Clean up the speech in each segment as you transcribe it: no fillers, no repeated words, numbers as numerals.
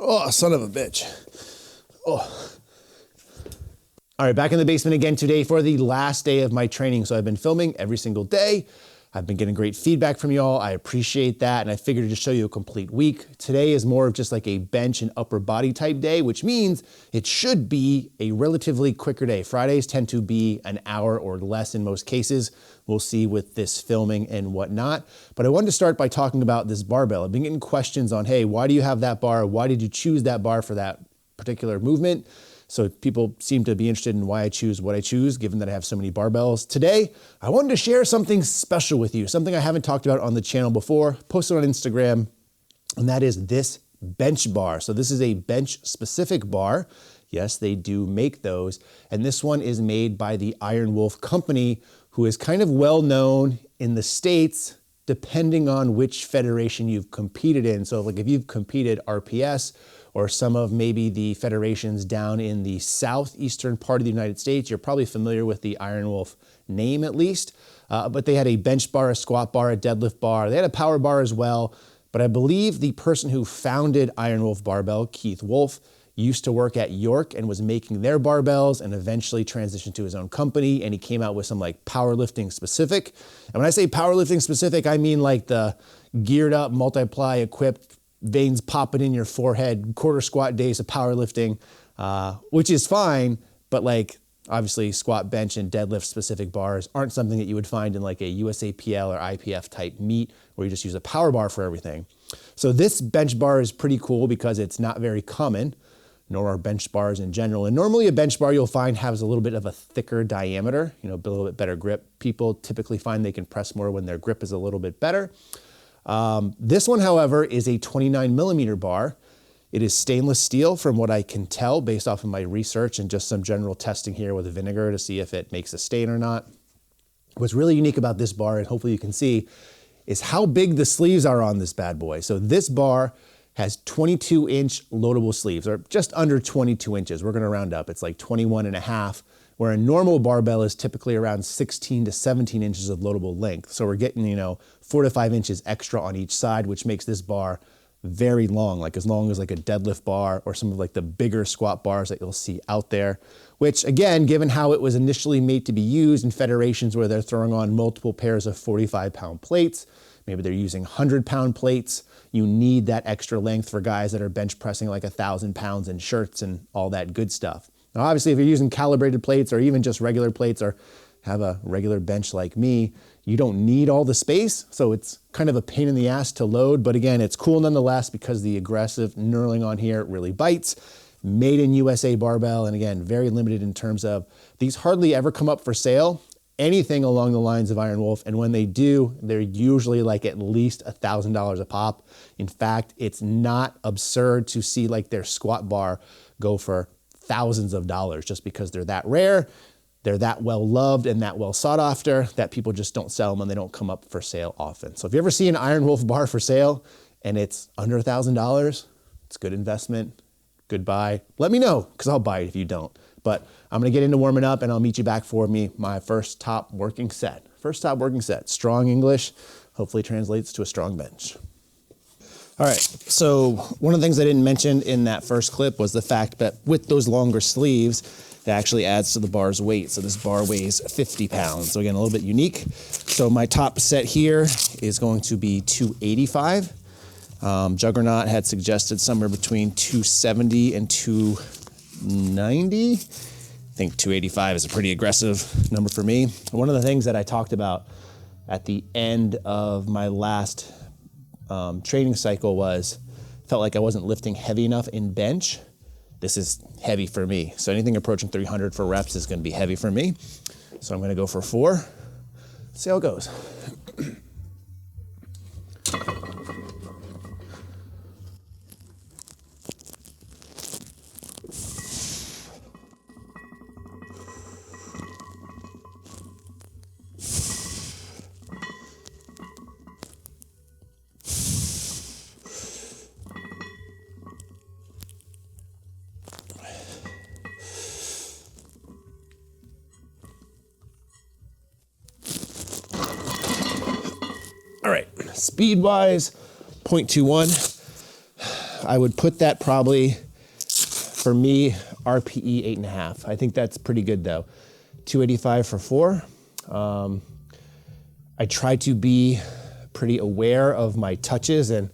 Oh, son of a bitch. Oh. All right, back in the basement again today for the last day of my training. So I've been filming every single day. I've been getting great feedback from y'all. I appreciate that. And I figured to just show you a complete week. Today is more of just like a bench and upper body type day, which means it should be a relatively quicker day. Fridays tend to be an hour or less in most cases. We'll see with this filming and whatnot. But I wanted to start by talking about this barbell. I've been getting questions on, hey, why do you have that bar? Why did you choose that bar for that particular movement? So people seem to be interested in why I choose what I choose, given that I have so many barbells. Today, I wanted to share something special with you, something I haven't talked about on the channel before, posted on Instagram, and that is this bench bar. So this is a bench specific bar. Yes, they do make those. And this one is made by the Iron Wolf company, who is kind of well known in the States, depending on which federation you've competed in. So like if you've competed RPS, or some of maybe the federations down in the southeastern part of the United States, you're probably familiar with the Iron Wolf name at least. But they had a bench bar, a squat bar, a deadlift bar. They had a power bar as well. But I believe the person who founded Iron Wolf Barbell, Keith Wolf, used to work at York and was making their barbells and eventually transitioned to his own company. And he came out with some like powerlifting specific. And when I say powerlifting specific, I mean like the geared up, multiply equipped, veins popping in your forehead, quarter squat days of powerlifting, which is fine, but like obviously squat, bench, and deadlift specific bars aren't something that you would find in like a USAPL or IPF type meet where you just use a power bar for everything. So this bench bar is pretty cool because it's not very common, nor are bench bars in general. And normally a bench bar you'll find has a little bit of a thicker diameter, a little bit better grip. People typically find they can press more when their grip is a little bit better. This one, however, is a 29 millimeter bar. It is stainless steel from what I can tell based off of my research and just some general testing here with vinegar to see if it makes a stain or not. What's really unique about this bar, and hopefully you can see, is how big the sleeves are on this bad boy. So this bar has 22-inch loadable sleeves, or just under 22 inches. We're gonna round up. It's like 21 and a half, where a normal barbell is typically around 16 to 17 inches of loadable length. So we're getting, 4 to 5 inches extra on each side, which makes this bar very long as like a deadlift bar or some of like the bigger squat bars that you'll see out there, which again, given how it was initially made to be used in federations where they're throwing on multiple pairs of 45-pound plates, maybe they're using 100-pound plates, you need that extra length for guys that are bench pressing like 1,000 pounds in shirts and all that good stuff. Now, obviously, if you're using calibrated plates or even just regular plates or have a regular bench like me, you don't need all the space. So it's kind of a pain in the ass to load. But again, it's cool nonetheless because the aggressive knurling on here really bites. Made in USA barbell. And again, very limited in terms of these hardly ever come up for sale, anything along the lines of Iron Wolf. And when they do, they're usually like at least $1,000 a pop. In fact, it's not absurd to see like their squat bar go for thousands of dollars just because they're that rare, they're that well loved and that well sought after that people just don't sell them and they don't come up for sale often. So if you ever see an Iron Wolf bar for sale and it's under $1,000, it's a good investment, good buy. Let me know because I'll buy it if you don't. But I'm gonna get into warming up and I'll meet you back for my first top working set. Strong English, hopefully translates to a strong bench. All right, so one of the things I didn't mention in that first clip was the fact that with those longer sleeves, it actually adds to the bar's weight. So this bar weighs 50 pounds. So again, a little bit unique. So my top set here is going to be 285. Juggernaut had suggested somewhere between 270 and 290. I think 285 is a pretty aggressive number for me. One of the things that I talked about at the end of my last training cycle felt like I wasn't lifting heavy enough in bench. This is heavy for me. So anything approaching 300 for reps is gonna be heavy for me. So I'm gonna go for 4, see how it goes. All right, speed-wise, 0.21. I would put that probably, for me, RPE 8.5. I think that's pretty good though. 285 for 4. I try to be pretty aware of my touches and,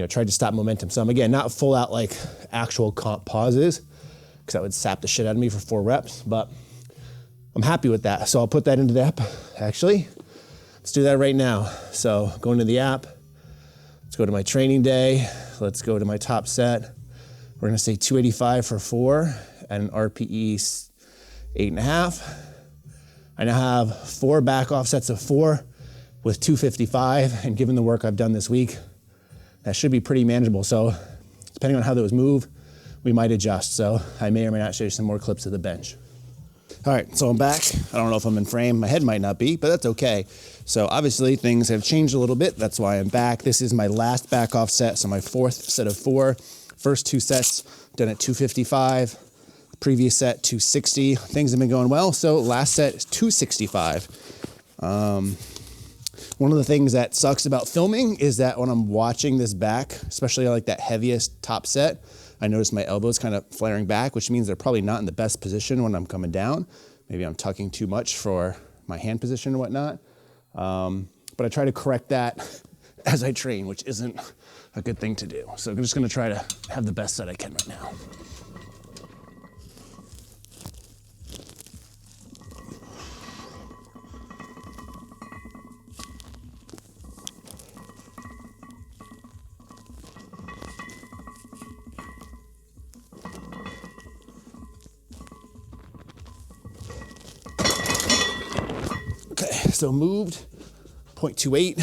try to stop momentum some. Again, not full out like actual comp pauses, because that would sap the shit out of me for 4 reps, but I'm happy with that. So I'll put that into the app. Actually, let's do that right now. So go into the app. Let's go to my training day. Let's go to my top set. We're gonna say 285 for 4 at an RPE 8.5. I now have 4 back off sets of 4 with 255, and given the work I've done this week, that should be pretty manageable. So depending on how those move, we might adjust. So I may or may not show you some more clips of the bench. All right, so I'm back. I don't know if I'm in frame. My head might not be, but that's okay. So obviously things have changed a little bit. That's why I'm back. This is my last back off set, so my 4th set of 4. First 2 sets done at 255. Previous set 260. Things have been going well. So last set is 265. One of the things that sucks about filming is that when I'm watching this back, especially like that heaviest top set, I notice my elbows kind of flaring back, which means they're probably not in the best position when I'm coming down. Maybe I'm tucking too much for my hand position and whatnot. But I try to correct that as I train, which isn't a good thing to do. So I'm just gonna try to have the best set I can right now. So moved 0.28,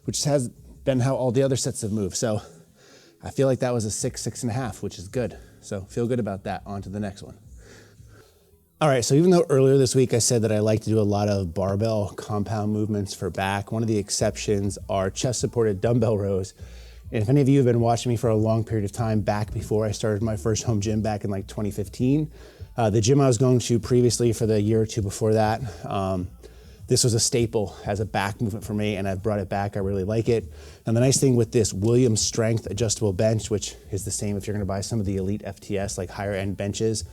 which has been how all the other sets have moved. So I feel like that was a 6.5, which is good. So feel good about that. On to the next one. All right, so even though earlier this week I said that I like to do a lot of barbell compound movements for back, one of the exceptions are chest supported dumbbell rows. And if any of you have been watching me for a long period of time, back before I started my first home gym back in like 2015, the gym I was going to previously for the year or two before that, this was a staple as a back movement for me, and I've brought it back. I really like it. And the nice thing with this Williams Strength adjustable bench, which is the same if you're gonna buy some of the Elite FTS, like higher end benches,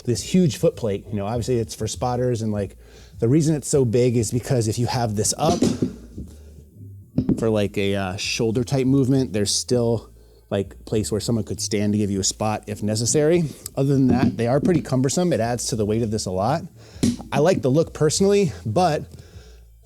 this huge foot plate, obviously it's for spotters, and like the reason it's so big is because if you have this up for like a shoulder type movement, there's still like place where someone could stand to give you a spot if necessary. Other than that, they are pretty cumbersome. It adds to the weight of this a lot. I like the look personally, but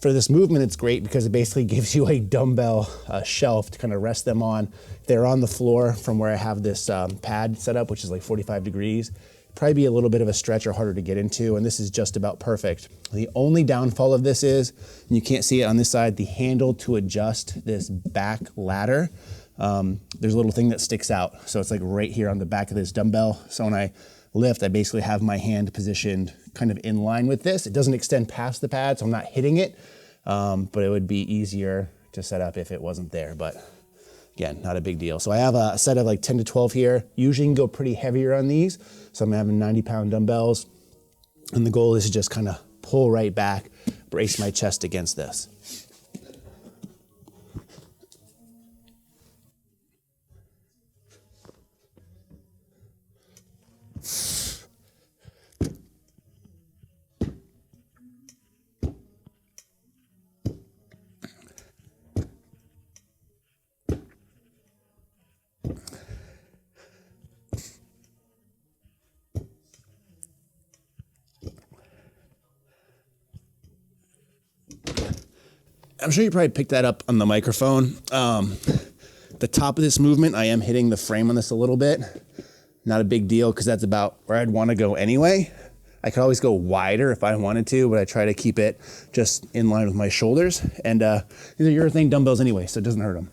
for this movement, it's great because it basically gives you a dumbbell shelf to kind of rest them on. They're on the floor from where I have this pad set up, which is like 45 degrees. Probably be a little bit of a stretch or harder to get into, and this is just about perfect. The only downfall of this is, and you can't see it on this side, the handle to adjust this back ladder. There's a little thing that sticks out. So it's like right here on the back of this dumbbell. So when I lift, I basically have my hand positioned kind of in line with this. It doesn't extend past the pad, so I'm not hitting it, but it would be easier to set up if it wasn't there. But again, not a big deal. So I have a set of like 10 to 12 here. Usually you can go pretty heavier on these. So I'm having 90-pound dumbbells. And the goal is to just kind of pull right back, brace my chest against this. I'm sure you probably picked that up on the microphone. The top of this movement, I am hitting the frame on this a little bit. Not a big deal because that's about where I'd want to go anyway. I could always go wider if I wanted to, but I try to keep it just in line with my shoulders. And these are urethane dumbbells anyway, so it doesn't hurt them.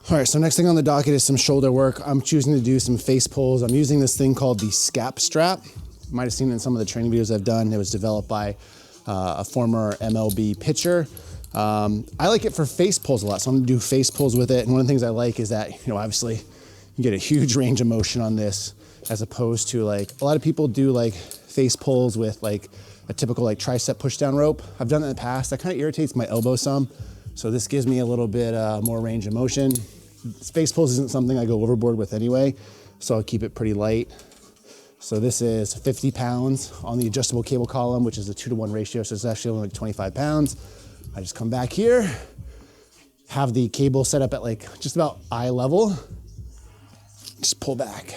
All right, so next thing on the docket is some shoulder work. I'm choosing to do some face pulls. I'm using this thing called the SCAP strap. You might have seen it in some of the training videos I've done. It was developed by a former MLB pitcher. I like it for face pulls a lot, so I'm gonna do face pulls with it. And one of the things I like is that, obviously you get a huge range of motion on this, as opposed to like, a lot of people do like face pulls with like a typical like tricep push down rope. I've done it in the past. That kind of irritates my elbow some. So this gives me a little bit more range of motion. Space pulls isn't something I go overboard with anyway, so I'll keep it pretty light. So this is 50 pounds on the adjustable cable column, which is a 2-to-1 ratio, so it's actually only like 25 pounds. I just come back here, have the cable set up at like just about eye level, just pull back.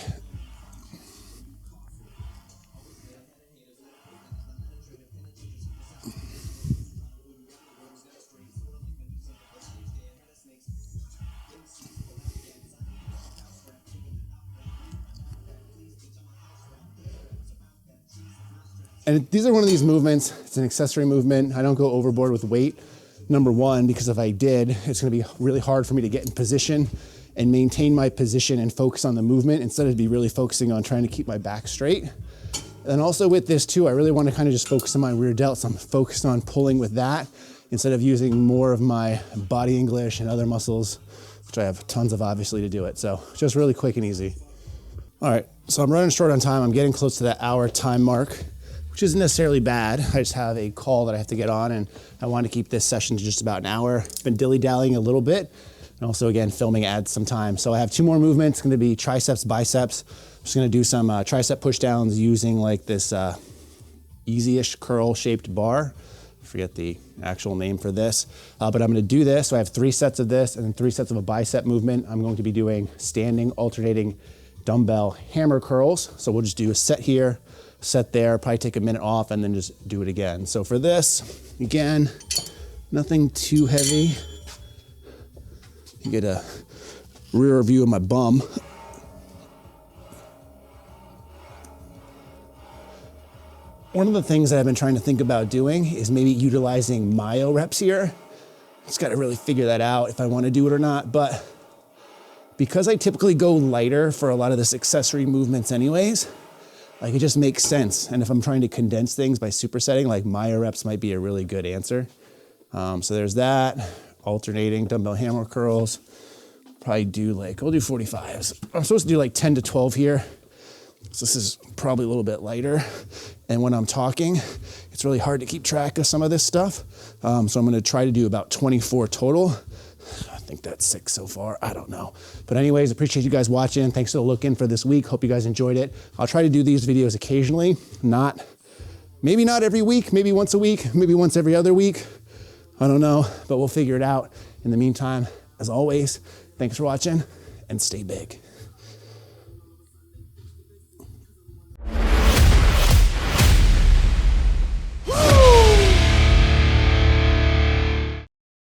And these are one of these movements, it's an accessory movement. I don't go overboard with weight, number one, because if I did, it's gonna be really hard for me to get in position and maintain my position and focus on the movement instead of be really focusing on trying to keep my back straight. And also with this too, I really wanna kind of just focus on my rear delt, so I'm focused on pulling with that instead of using more of my body English and other muscles, which I have tons of obviously to do it. So just really quick and easy. All right, so I'm running short on time. I'm getting close to that hour time mark, which isn't necessarily bad. I just have a call that I have to get on, and I want to keep this session to just about an hour. Been dilly-dallying a little bit, and also again, filming adds some time. So I have 2 more movements. It's gonna be triceps, biceps. I'm just gonna do some tricep pushdowns using like this easy-ish curl-shaped bar. I forget the actual name for this, but I'm gonna do this. So I have 3 sets of this and then 3 sets of a bicep movement. I'm going to be doing standing, alternating dumbbell hammer curls. So we'll just do a set here, set there, probably take a minute off and then just do it again. So for this, again, nothing too heavy. You get a rear view of my bum. One of the things that I've been trying to think about doing is maybe utilizing myo reps here. Just gotta really figure that out if I wanna do it or not, but because I typically go lighter for a lot of this accessory movements anyways, like it just makes sense. And if I'm trying to condense things by supersetting, like myo reps might be a really good answer. So there's that, alternating dumbbell hammer curls. Probably do like, we'll do 45s. I'm supposed to do like 10 to 12 here. So this is probably a little bit lighter. And when I'm talking, it's really hard to keep track of some of this stuff. So I'm gonna try to do about 24 total. I think that's 6 so far, I don't know. But anyways, appreciate you guys watching. Thanks for the look in for this week. Hope you guys enjoyed it. I'll try to do these videos occasionally, maybe not every week, maybe once a week, maybe once every other week. I don't know, but we'll figure it out. In the meantime, as always, thanks for watching and stay big.